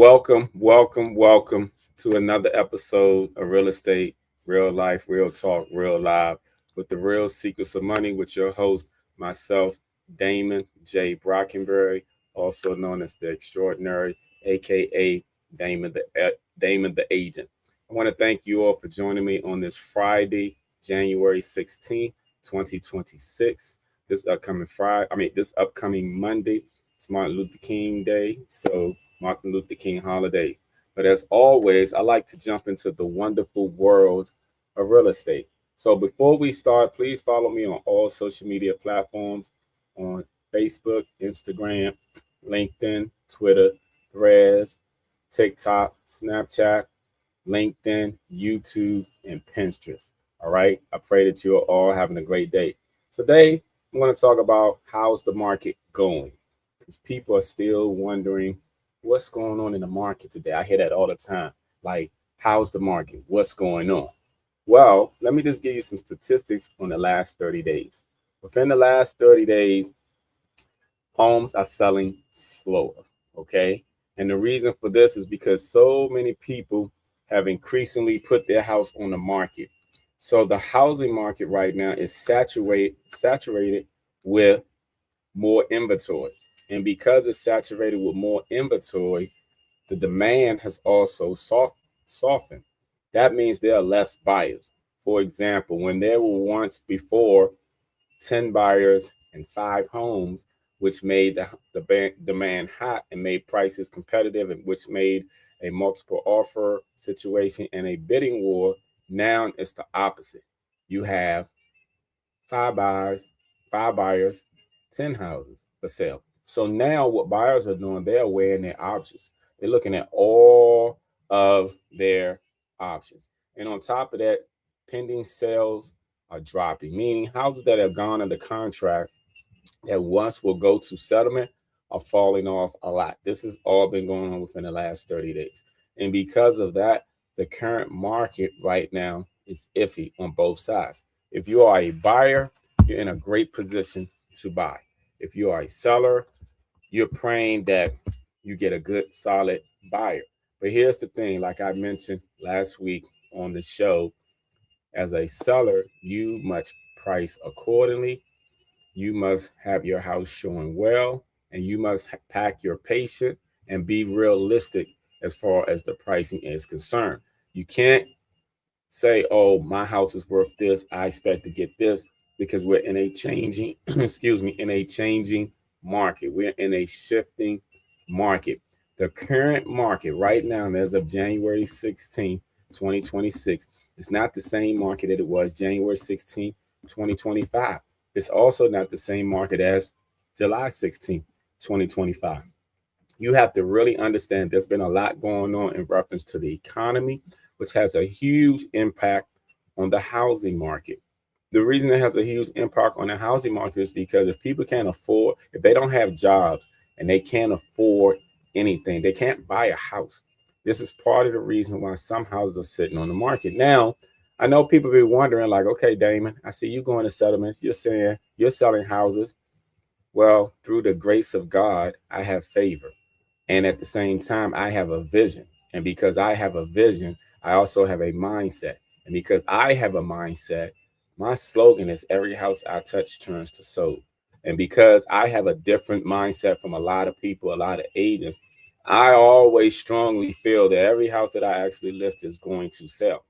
Welcome to another episode of Real Estate, Real Life, Real Talk, Real Live with the Real Secrets of Money with your host, myself, Damon J. Brockenberry, also known as the Extraordinary, aka Damon the Agent. I want to thank you all for joining me on this Friday, January 16th, 2026. This upcoming Monday, it's Martin Luther King Day. So Martin Luther King holiday. But as always, I like to jump into the wonderful world of real estate. So before we start, please follow me on all social media platforms on Facebook, Instagram, LinkedIn, Twitter, Threads, TikTok, Snapchat, LinkedIn, YouTube, and Pinterest. All right. I pray that you're all having a great day. Today, I'm going to talk about how's the market going because people are still wondering what's going on in the market today. I hear that all the time. Like, how's the market? What's going on? Well, let me just give you some statistics on the last 30 days. Within the last 30 days, homes are selling slower. Okay. And the reason for this is because so many people have increasingly put their house on the market. So the housing market right now is saturated with more inventory. And because it's saturated with more inventory, the demand has also softened. That means there are less buyers. For example, when there were once before 10 buyers and 5 homes, which made the demand hot and made prices competitive, and which made a multiple offer situation and a bidding war, now it's the opposite. You have five buyers, 10 houses for sale. So now what buyers are doing, they're weighing their options. They're looking at all of their options. And on top of that, pending sales are dropping, meaning houses that have gone under contract that once will go to settlement are falling off a lot. This has all been going on within the last 30 days. And because of that, the current market right now is iffy on both sides. If you are a buyer, you're in a great position to buy. If you are a seller, you're praying that you get a good, solid buyer. But here's the thing, like I mentioned last week on the show, as a seller, you must price accordingly. You must have your house showing well, and you must pack your patient and be realistic as far as the pricing is concerned. You can't say, oh, my house is worth this, I expect to get this, because we're in a changing, excuse me, in a changing market. We're in a shifting market. The current market right now, as of January 16th, 2026, is not the same market that it was January 16th, 2025. It's also not the same market as July 16th, 2025. You have to really understand there's been a lot going on in reference to the economy, which has a huge impact on the housing market. The reason it has a huge impact on the housing market is because if they don't have jobs and they can't afford anything, they can't buy a house. This is part of the reason why some houses are sitting on the market. Now, I know people be wondering, like, okay, Damon, I see you going to settlements. You're saying you're selling houses. Well, through the grace of God, I have favor. And at the same time, I have a vision. And because I have a vision, I also have a mindset. And because I have a mindset, my slogan is every house I touch turns to sold. And because I have a different mindset from a lot of people, a lot of agents, I always strongly feel that every house that I actually list is going to sell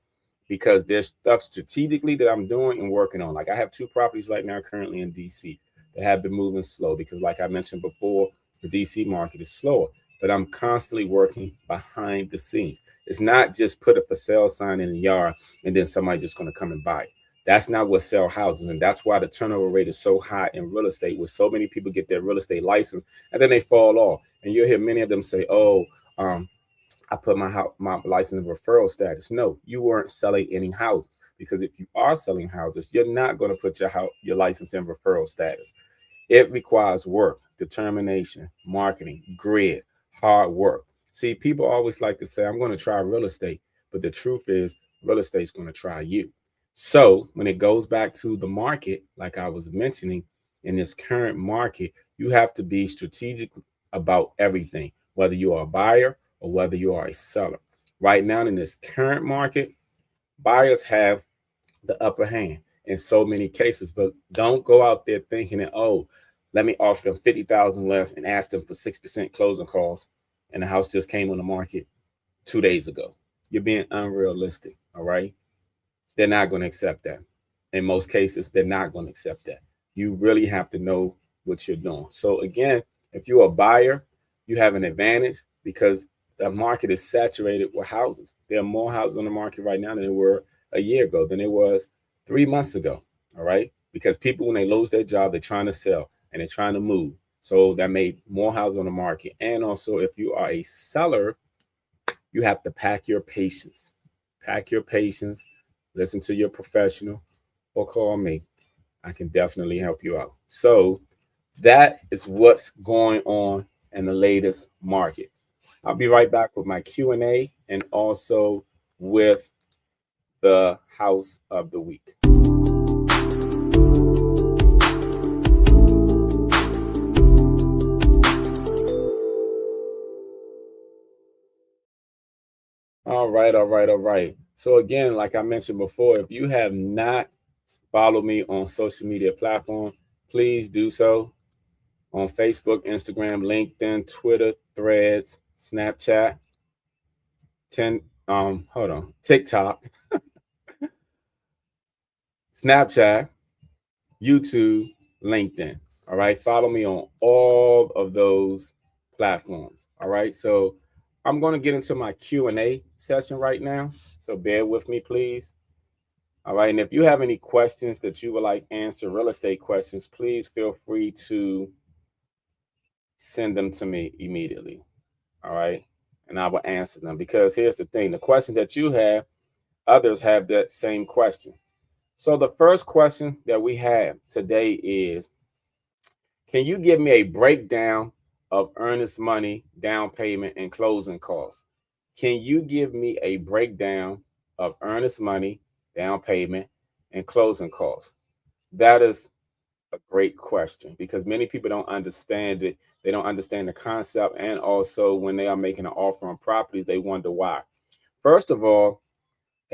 because there's stuff strategically that I'm doing and working on. Like I have 2 properties right now currently in DC that have been moving slow because, like I mentioned before, the DC market is slower. But I'm constantly working behind the scenes. It's not just put a for sale sign in the yard and then somebody just going to come and buy it. That's not what sell houses, and that's why the turnover rate is so high in real estate. Where so many people get their real estate license and then they fall off, and you'll hear many of them say, "Oh, I put my license in referral status." No, you weren't selling any houses because if you are selling houses, you're not going to put your license in referral status. It requires work, determination, marketing, grit, hard work. See, people always like to say, I'm going to try real estate, but the truth is, real estate's going to try you. So when it goes back to the market, like I was mentioning, in this current market, you have to be strategic about everything, whether you are a buyer or whether you are a seller. Right now, in this current market, buyers have the upper hand in so many cases, but don't go out there thinking that, oh, let me offer them 50,000 less and ask them for 6% closing costs, and the house just came on the market 2 days ago. You're being unrealistic. All right. They're not going to accept that. In most cases, they're not going to accept that. You really have to know what you're doing. So again, if you're a buyer, you have an advantage because the market is saturated with houses. There are more houses on the market right now than there were a year ago, than it was 3 months ago. All right. Because people, when they lose their job, they're trying to sell and they're trying to move. So that made more houses on the market. And also, if you are a seller, you have to pack your patience. Pack your patience. Listen to your professional or call me. I can definitely help you out. So that is what's going on in the latest market. I'll be right back with my Q&A and also with the house of the week. All right, all right, all right. So again, like I mentioned before, if you have not followed me on social media platform, please do so on Facebook, Instagram, LinkedIn, Twitter, Threads, Snapchat, TikTok, Snapchat, YouTube, LinkedIn. All right. Follow me on all of those platforms. All right. So I'm going to get into my Q&A session right now. So bear with me, please. All right. And if you have any questions that you would like answer, real estate questions, please feel free to send them to me immediately. All right. And I will answer them, because here's the thing: the question that you have, others have that same question. So the first question that we have today is, can you give me a breakdown of earnest money, down payment, and closing costs? Can you give me a breakdown of earnest money, down payment, and closing costs? That is a great question, because many people don't understand it. They don't understand the concept. And also, when they are making an offer on properties, they wonder why. First of all,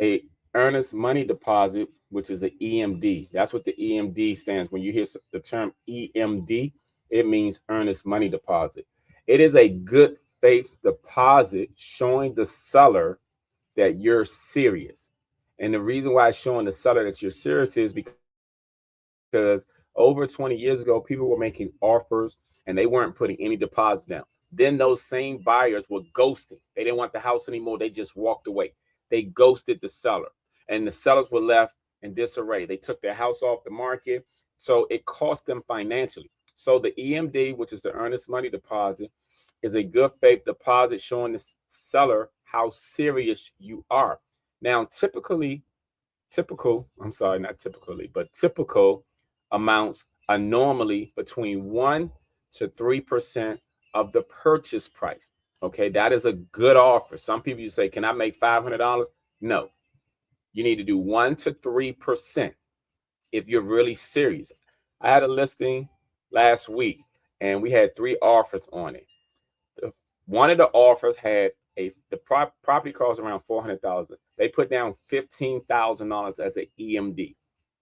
a earnest money deposit, which is the EMD. That's what the EMD stands. When you hear the term EMD, it means earnest money deposit. It is a good faith deposit showing the seller that you're serious. And the reason why it's showing the seller that you're serious is because over 20 years ago, people were making offers and they weren't putting any deposit down. Then those same buyers were ghosting. They didn't want the house anymore. They just walked away. They ghosted the seller, and the sellers were left in disarray. They took their house off the market. So it cost them financially. So the EMD, which is the earnest money deposit, is a good faith deposit showing the seller how serious you are. Now, typical amounts are normally between 1 to 3% of the purchase price. Okay, that is a good offer. Some people, you say, can I make $500? No, you need to do 1 to 3% if you're really serious. I had a listing last week and we had 3 offers on it. One of the offers had the property cost around $400,000. They put down $15,000 as an EMD.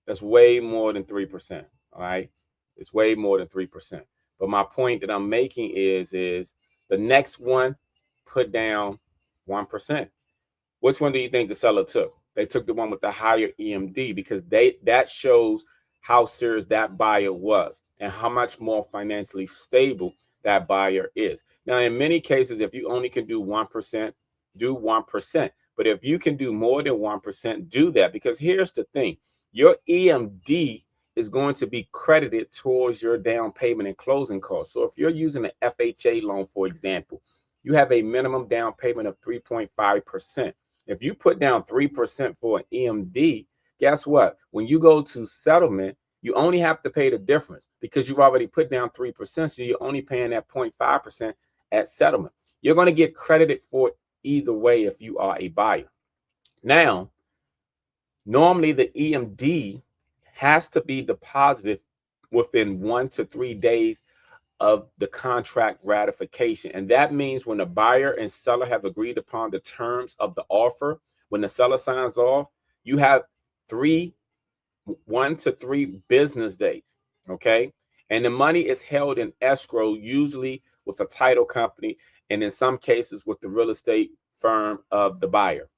That's way more than 3%. All right, it's way more than 3%. But my point that I'm making is the next one put down 1%. Which one do you think the seller took? They took the one with the higher EMD, because that shows how serious that buyer was and how much more financially stable that buyer is. Now, in many cases, if you only can do 1%, do 1%. But if you can do more than 1%, do that, because here's the thing: your EMD is going to be credited towards your down payment and closing costs. So if you're using an FHA loan, for example, you have a minimum down payment of 3.5%. If you put down 3% for an EMD, guess what? When you go to settlement, you only have to pay the difference because you've already put down 3%. So you're only paying that 0.5% at settlement. You're going to get credited for either way if you are a buyer. Now, normally the EMD has to be deposited within 1 to 3 days of the contract ratification. And that means when the buyer and seller have agreed upon the terms of the offer, when the seller signs off, you have 1 to 3 business days. Okay. And the money is held in escrow, usually with a title company, and in some cases with the real estate firm of the buyer.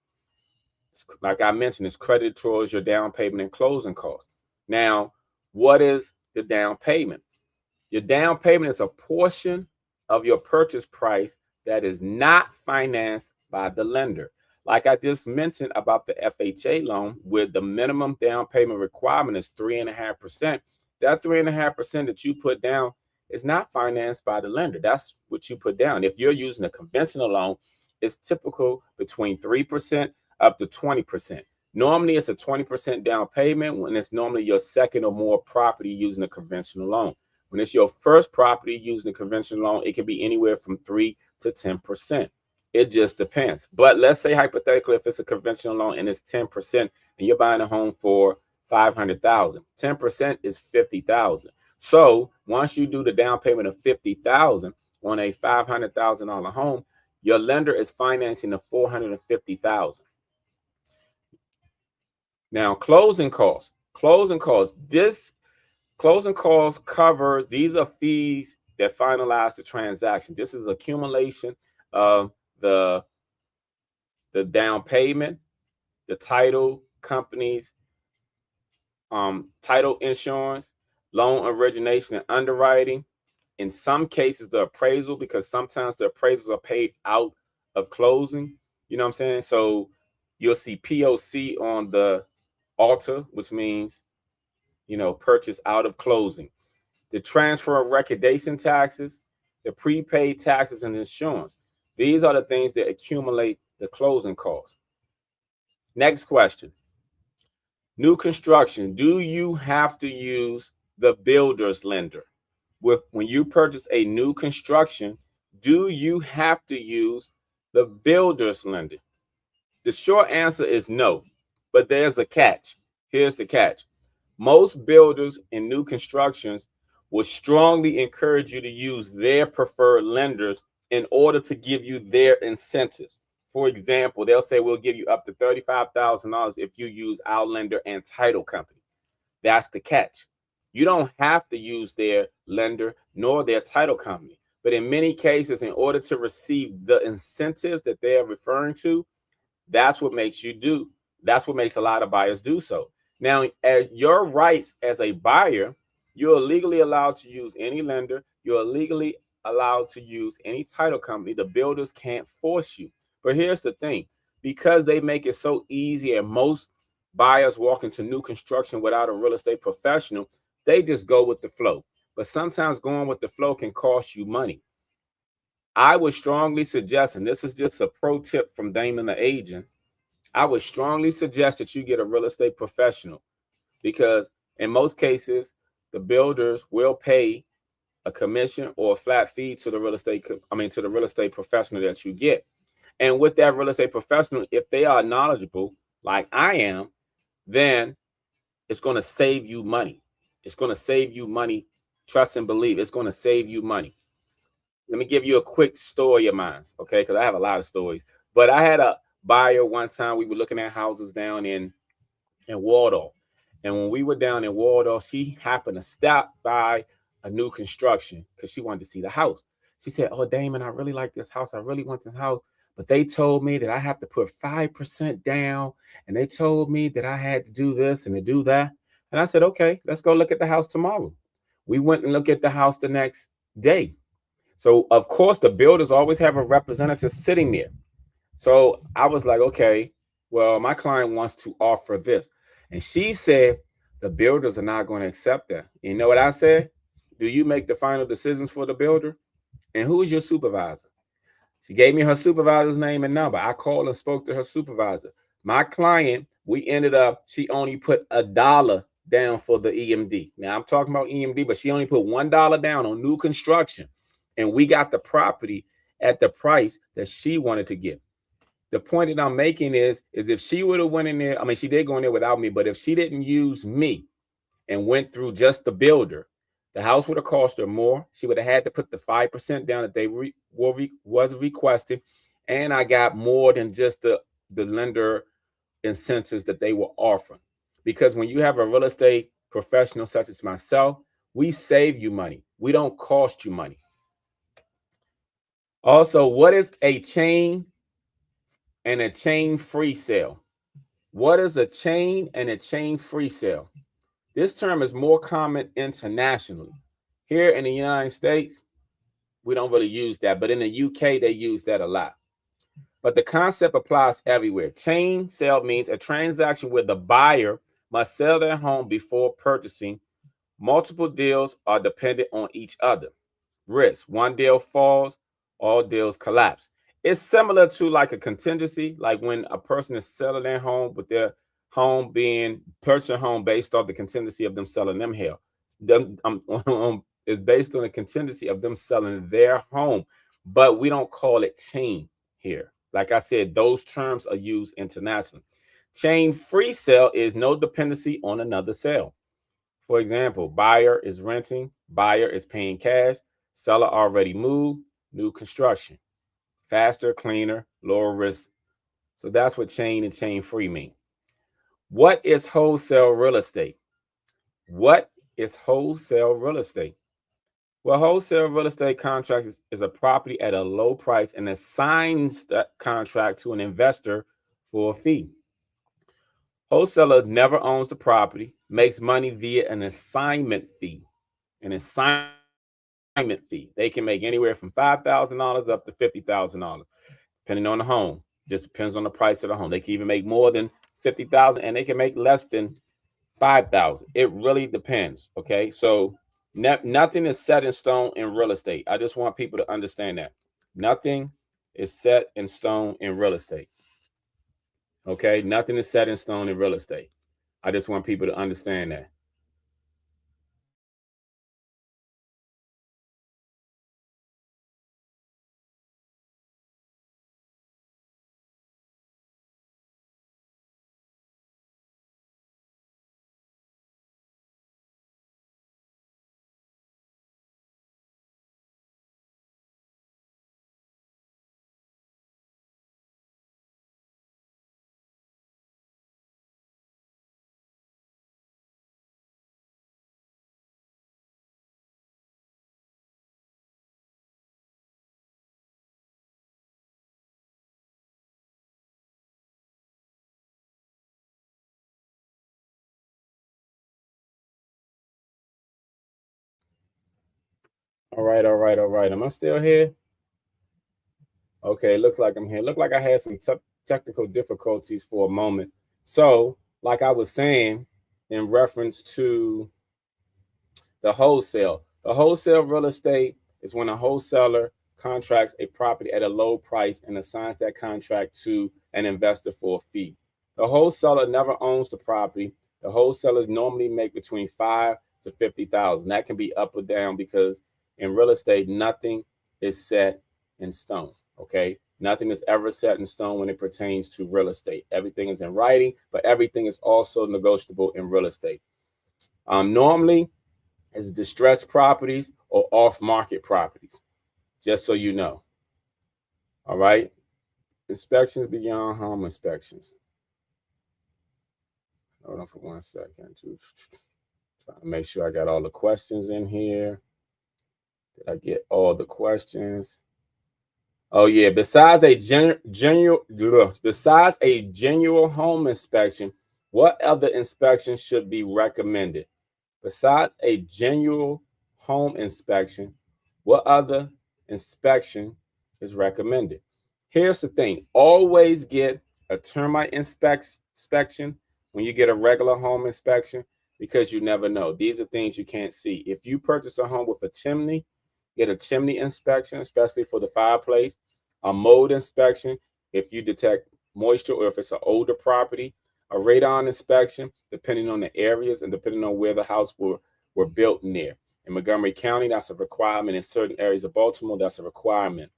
Like I mentioned, it's credited towards your down payment and closing costs. Now, what is the down payment? Your down payment is a portion of your purchase price that is not financed by the lender. Like I just mentioned about the FHA loan, where the minimum down payment requirement is 3.5%. That 3.5% that you put down is not financed by the lender. That's what you put down. If you're using a conventional loan, it's typical between 3% up to 20%. Normally, it's a 20% down payment when it's normally your second or more property using a conventional loan. When it's your first property using a conventional loan, it can be anywhere from 3 to 10%. It just depends. But let's say hypothetically, if it's a conventional loan and it's 10% and you're buying a home for $500,000, 10% is $50,000. So once you do the down payment of $50,000 on a $500,000 home, your lender is financing the $450,000. Now, closing costs. This closing costs covers, these are fees that finalize the transaction. This is accumulation of the down payment, the title companies, title insurance, loan origination and underwriting. In some cases, the appraisal, because sometimes the appraisals are paid out of closing. You know what I'm saying? So you'll see POC on the altar, which means, purchase out of closing. The transfer of recordation taxes, the prepaid taxes, and insurance. These are the things that accumulate the closing costs. Next question. New construction. Do you have to use the builder's lender? When you purchase a new construction, do you have to use the builder's lender? The short answer is no, but there's a catch. Here's the catch. Most builders in new constructions will strongly encourage you to use their preferred lenders in order to give you their incentives. For example, they'll say, we'll give you up to $35,000 if you use our lender and title company. That's the catch. You don't have to use their lender nor their title company. But in many cases, in order to receive the incentives that they are referring to, that's what makes a lot of buyers do so. Now, as your rights as a buyer, you're legally allowed to use any lender. You're legally allowed to use any title company. The builders can't force you. But here's the thing, because they make it so easy and most buyers walk into new construction without a real estate professional, they just go with the flow. But sometimes going with the flow can cost you money. I would strongly suggest, and this is just a pro tip from Damon the agent, I would strongly suggest that you get a real estate professional, because in most cases, the builders will pay a commission or a flat fee to the real estate professional that you get. And with that real estate professional, if they are knowledgeable, like I am, then it's going to save you money. It's going to save you money. Trust and believe. It's going to save you money. Let me give you a quick story of mine, okay? Because I have a lot of stories. But I had a buyer one time. We were looking at houses down in Waldorf. And when we were down in Waldorf, she happened to stop by a new construction because she wanted to see the house. She said, "Oh, Damon, I really like this house. I really want this house. But they told me that I have to put 5% down. And they told me that I had to do this and to do that." And I said, "Okay, let's go look at the house tomorrow." We went and looked at the house the next day. So, of course, the builders always have a representative sitting there. So I was like, okay, well, my client wants to offer this. And she said, the builders are not going to accept that. You know what I said? Do you make the final decisions for the builder? And who is your supervisor? She gave me her supervisor's name and number. I called and spoke to her supervisor. My client, she only put $1 down for the EMD. Now I'm talking about EMD, but she only put $1 down on new construction. And we got the property at the price that she wanted to get. The point that I'm making is if she would have went in there, she did go in there without me, but if she didn't use me and went through just the builder, The house would have cost her more. She would have had to put the 5% down that they was requesting, and I got more than just the lender incentives that they were offering. Because when you have a real estate professional such as myself, we save you money. We don't cost you money. Also, what is a chain and a chain-free sale? What is a chain and a chain-free sale? This term is more common internationally. Here in the United States, we don't really use that, but in the UK, they use that a lot. But the concept applies everywhere. Chain sale means a transaction where the buyer must sell their home before purchasing. Multiple deals are dependent on each other. Risk: one deal falls, all deals collapse. It's similar to like a contingency, like when a person is selling their home, but their home being purchasing home based off the contingency of them selling them here. Is based on the contingency of them selling their home, but we don't call it chain here. Like I said, those terms are used internationally. Chain free sale is no dependency on another sale. For example, buyer is renting, buyer is paying cash, seller already moved, new construction. Faster, cleaner, lower risk. So that's what chain and chain free mean. What is wholesale real estate? What is wholesale real estate? Well, wholesale real estate contracts is a property at a low price and assigns that contract to an investor for a fee. Wholesaler never owns the property, makes money via an assignment fee. An assignment fee. They can make anywhere from $5,000 up to $50,000, depending on the home. Just depends on the price of the home. They can even make more than $50,000, and they can make less than $5,000. It really depends. Okay, so nothing is set in stone in real estate. I just want people to understand that nothing is set in stone in real estate. Okay, nothing is set in stone in real estate. I just want people to understand that. All right, all right, all right. Am I still here? Okay, looks like I'm here. Look like I had some technical difficulties for a moment. So, like I was saying, in reference to the wholesale real estate is when a wholesaler contracts a property at a low price and assigns that contract to an investor for a fee. The wholesaler never owns the property. The wholesalers normally make between 5 to 50,000. That can be up or down because in real estate, nothing is set in stone. Okay, nothing is ever set in stone when it pertains to real estate. Everything is in writing, but everything is also negotiable in real estate. Normally, it's distressed properties or off-market properties, just so you know. All right, inspections beyond home inspections. Hold on for 1 second. Trying to make sure I got all the questions in here. Did I get all the questions? Oh yeah. Besides a genuine home inspection, what other inspections should be recommended? Besides a genuine home inspection, what other inspection is recommended? Here's the thing: always get a termite inspection when you get a regular home inspection, because you never know. These are things you can't see. If you purchase a home with a chimney, get a chimney inspection, especially for the fireplace. A mold inspection if you detect moisture or if it's an older property. A radon inspection, depending on the areas and depending on where the house were built near. In Montgomery County, that's a requirement. In certain areas of Baltimore, that's a requirement.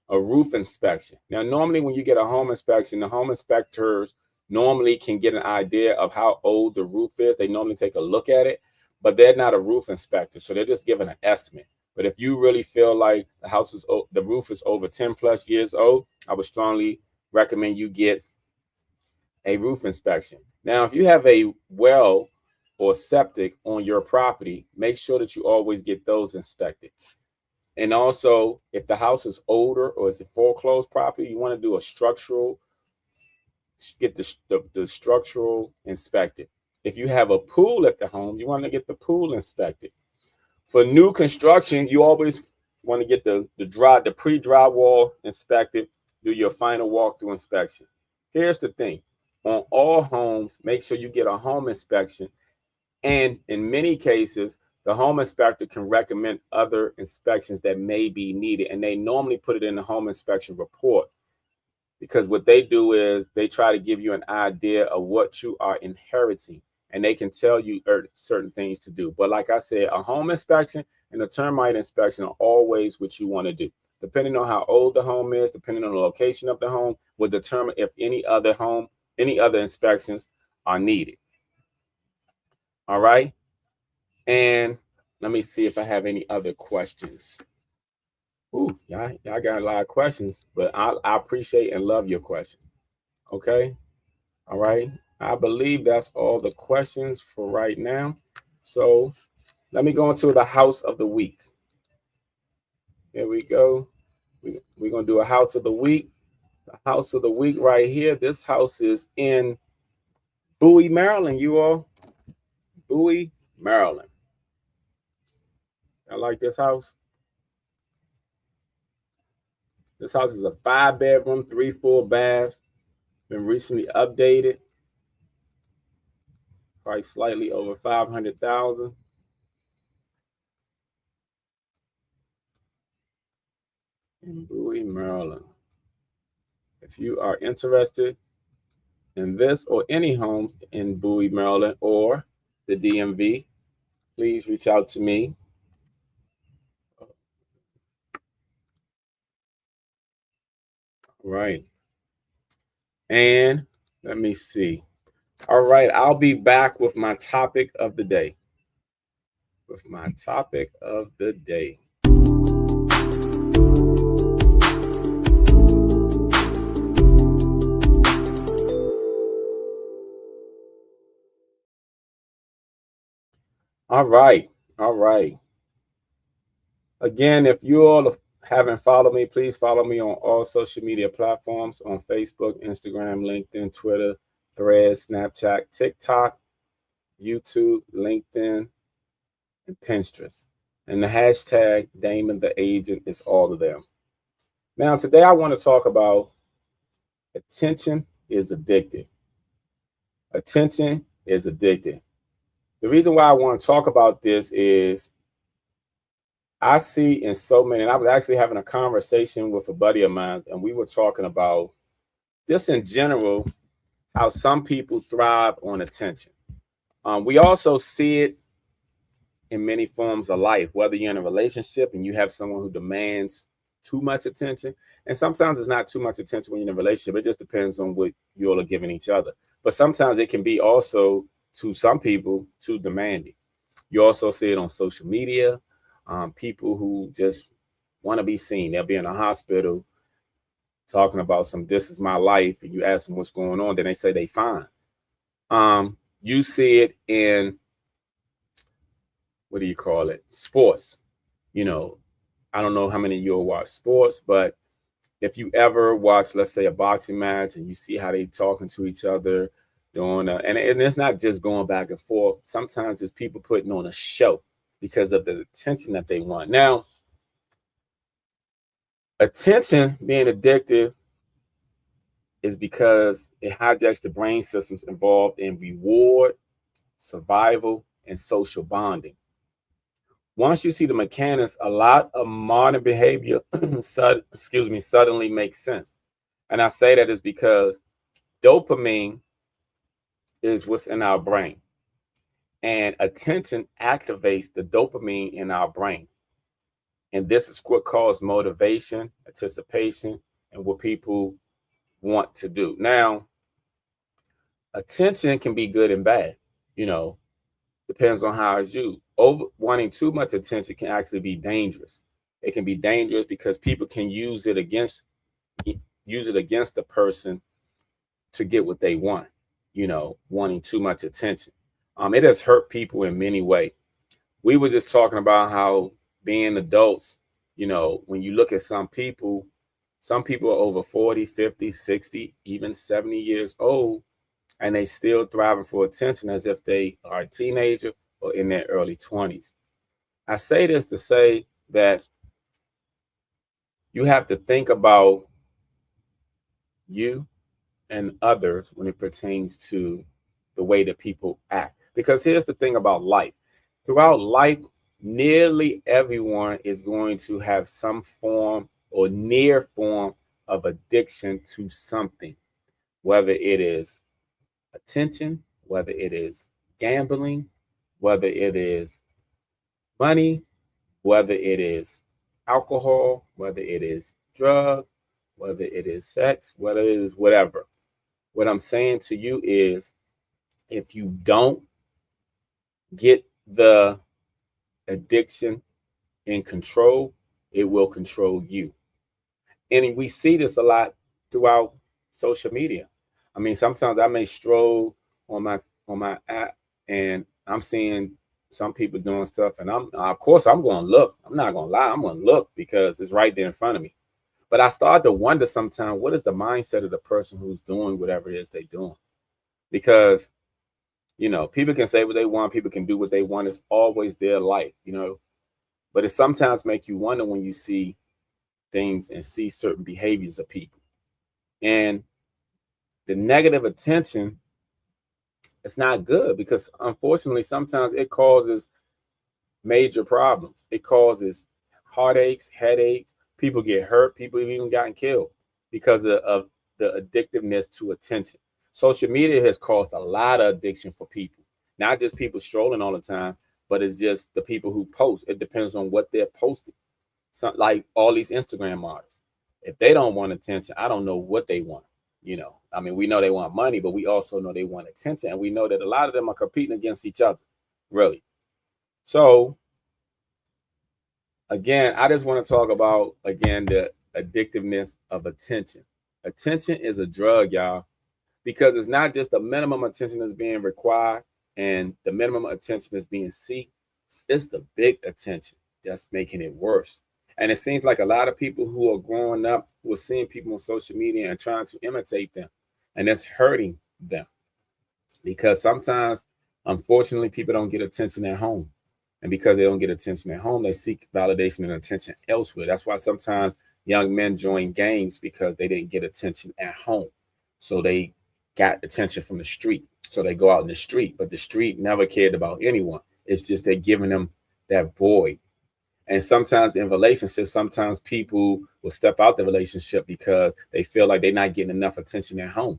A roof inspection. Now, normally when you get a home inspection, the home inspectors normally can get an idea of how old the roof is. They normally take a look at it. but they're not a roof inspector, so they're just giving an estimate. But if you really feel like the roof is over 10 plus years old, I would strongly recommend you get a roof inspection. Now, if you have a well or septic on your property, make sure that you always get those inspected. And also, if the house is older or is a foreclosed property, you want to do a structural, get the structural inspected. If you have a pool at the home, you want to get the pool inspected. For new construction, you always want to get the pre-drywall inspected, do your final walkthrough inspection. Here's the thing. On all homes, make sure you get a home inspection. And in many cases, the home inspector can recommend other inspections that may be needed. And they normally put it in the home inspection report, because what they do is they try to give you an idea of what you are inheriting, and they can tell you certain things to do. But like I said, a home inspection and a termite inspection are always what you want to do. Depending on how old the home is, depending on the location of the home, will determine if any other inspections are needed. All right. And let me see if I have any other questions. Ooh, y'all got a lot of questions, but I appreciate and love your questions. Okay. All right. I believe that's all the questions for right now. So let me go into the house of the week. Here we go. We're going to do a house of the week. The house of the week right here. This house is in Bowie, Maryland, you all. Bowie, Maryland. I like this house. This house is a 5-bedroom, 3 full baths. Been recently updated. Price slightly over $500,000. In Bowie, Maryland. If you are interested in this or any homes in Bowie, Maryland, or the DMV, please reach out to me. Right. And let me see. All right, I'll be back with my topic of the day. All right. Again, if you all haven't followed me, please follow me on all social media platforms on Facebook, Instagram, LinkedIn, Twitter, Threads, Snapchat, TikTok, YouTube, LinkedIn, and Pinterest. And the hashtag Damon the Agent is all of them. Now, today I want to talk about attention is addictive. Attention is addictive. The reason why I want to talk about this is I see in so many, and I was actually having a conversation with a buddy of mine, and we were talking about just in general, how some people thrive on attention. We also see it in many forms of life, whether you're in a relationship and you have someone who demands too much attention. And sometimes it's not too much attention when you're in a relationship. It just depends on what you all are giving each other. But sometimes it can be also, to some people, too demanding. You also see it on social media. People who just want to be seen. They'll be in a hospital talking about this is my life, and you ask them what's going on, then they say they fine. You see it in, what do you call it? Sports. You know, I don't know how many of you will watch sports, but if you ever watch, let's say, a boxing match, and you see how they talking to each other, and it's not just going back and forth. Sometimes it's people putting on a show because of the attention that they want. Now, attention being addictive is because it hijacks the brain systems involved in reward, survival, and social bonding. Once you see the mechanics, a lot of modern behavior suddenly makes sense. And I say that is because dopamine is what's in our brain. And attention activates the dopamine in our brain. And this is what causes motivation, anticipation, and what people want to do. Now, attention can be good and bad. You know, Depends on how it's used. Over wanting too much attention can actually be dangerous. It can be dangerous because people can use it against the person to get what they want. Wanting too much attention. It has hurt people in many ways. We were just talking about how being adults, when you look at some people are over 40, 50, 60, even 70 years old, and they still thriving for attention as if they are a teenager or in their early 20s. I say this to say that you have to think about you and others when it pertains to the way that people act. Because here's the thing about life. Throughout life, nearly everyone is going to have some form or near form of addiction to something, whether it is attention, whether it is gambling, whether it is money, whether it is alcohol, whether it is drug, whether it is sex, whether it is whatever. What I'm saying to you is if you don't get the addiction in control, it will control you. And we see this a lot throughout social media. I mean, sometimes I may stroll on my app and I'm seeing some people doing stuff, and I'm of course I'm going to look. I'm not going to lie, I'm going to look because it's right there in front of me. But I start to wonder sometimes, what is the mindset of the person who's doing whatever it is they're doing? Because people can say what they want, people can do what they want. It's always their life. But it sometimes make you wonder when you see things and see certain behaviors of people. And the negative attention, it's not good because unfortunately sometimes it causes major problems. It causes heartaches, headaches. People get hurt. People have even gotten killed because of the addictiveness to attention. Social media has caused a lot of addiction for people, not just people strolling all the time, but it's just the people who post. It depends on what they're posting. Like all these Instagram models, if they don't want attention, I don't know what they want. I mean, we know they want money, but we also know they want attention, and we know that a lot of them are competing against each other, really. So again, I just want to talk about again the addictiveness of attention. Attention is a drug, y'all, because it's not just the minimum attention that's being required and the minimum attention that's being sought. It's the big attention that's making it worse. And it seems like a lot of people who are growing up who are seeing people on social media and trying to imitate them, and that's hurting them because sometimes, unfortunately, people don't get attention at home. And because they don't get attention at home, they seek validation and attention elsewhere. That's why sometimes young men join gangs because they didn't get attention at home. So they got attention from the street. So they go out in the street, but the street never cared about anyone. It's just they're giving them that void. And sometimes in relationships, sometimes people will step out the relationship because they feel like they're not getting enough attention at home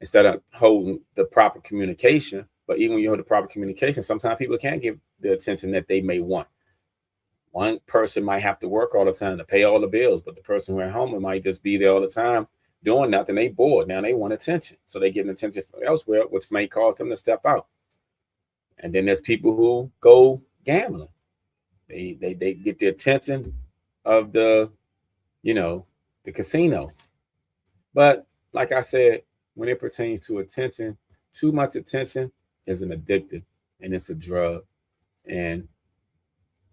instead of holding the proper communication. But even when you hold the proper communication, sometimes people can't give the attention that they may want. One person might have to work all the time to pay all the bills, but the person who at home might just be there all the time doing nothing. They bored. Now they want attention. So they get attention from elsewhere, which may cause them to step out. And then there's people who go gambling. They get the attention of the casino. But like I said, when it pertains to attention, too much attention is an addictive and it's a drug. And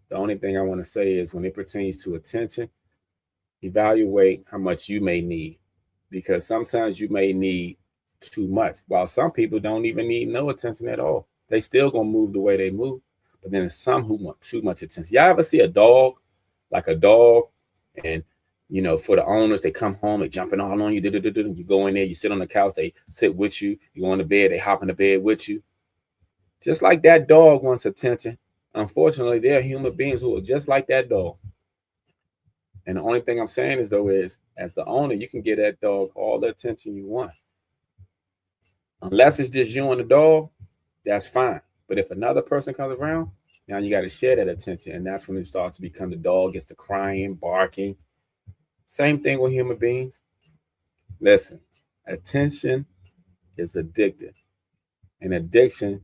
the only thing I want to say is when it pertains to attention, evaluate how much you may need because sometimes you may need too much, while some people don't even need no attention at all. They still gonna move the way they move, but then there's some who want too much attention. Y'all ever see a dog, like a dog, and for the owners, they come home, they jumping all on you. You go in there, you sit on the couch, they sit with you. You go on the bed, they hop in the bed with you. Just like that dog wants attention. Unfortunately, there are human beings who are just like that dog. And the only thing I'm saying is, though, is as the owner, you can give that dog all the attention you want. Unless it's just you and the dog, that's fine. But if another person comes around, now you got to share that attention. And that's when it starts to become the dog gets to crying, barking. Same thing with human beings. Listen, attention is addictive. And addiction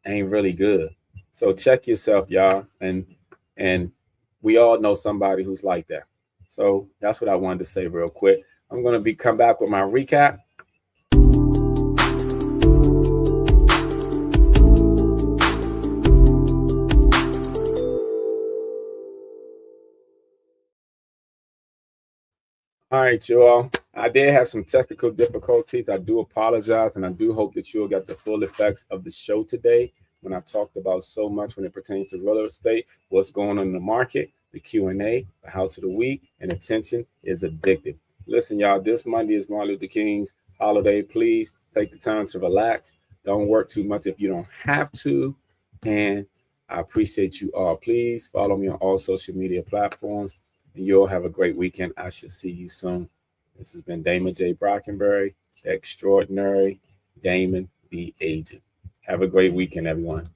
ain't really good. So check yourself, y'all. And we all know somebody who's like that. So that's what I wanted to say real quick. I'm gonna be come back with my recap. All right, you all. I did have some technical difficulties. I do apologize, and I do hope that you'll get the full effects of the show today when I talked about so much when it pertains to real estate, what's going on in the market, the Q&A, the house of the week, and attention is addictive. Listen, y'all, this Monday is Martin Luther King's holiday. Please take the time to relax. Don't work too much if you don't have to. And I appreciate you all. Please follow me on all social media platforms and you'll have a great weekend. I shall see you soon. This has been Damon J. Brockenberry, the extraordinary Damon B. Agent. Have a great weekend, everyone.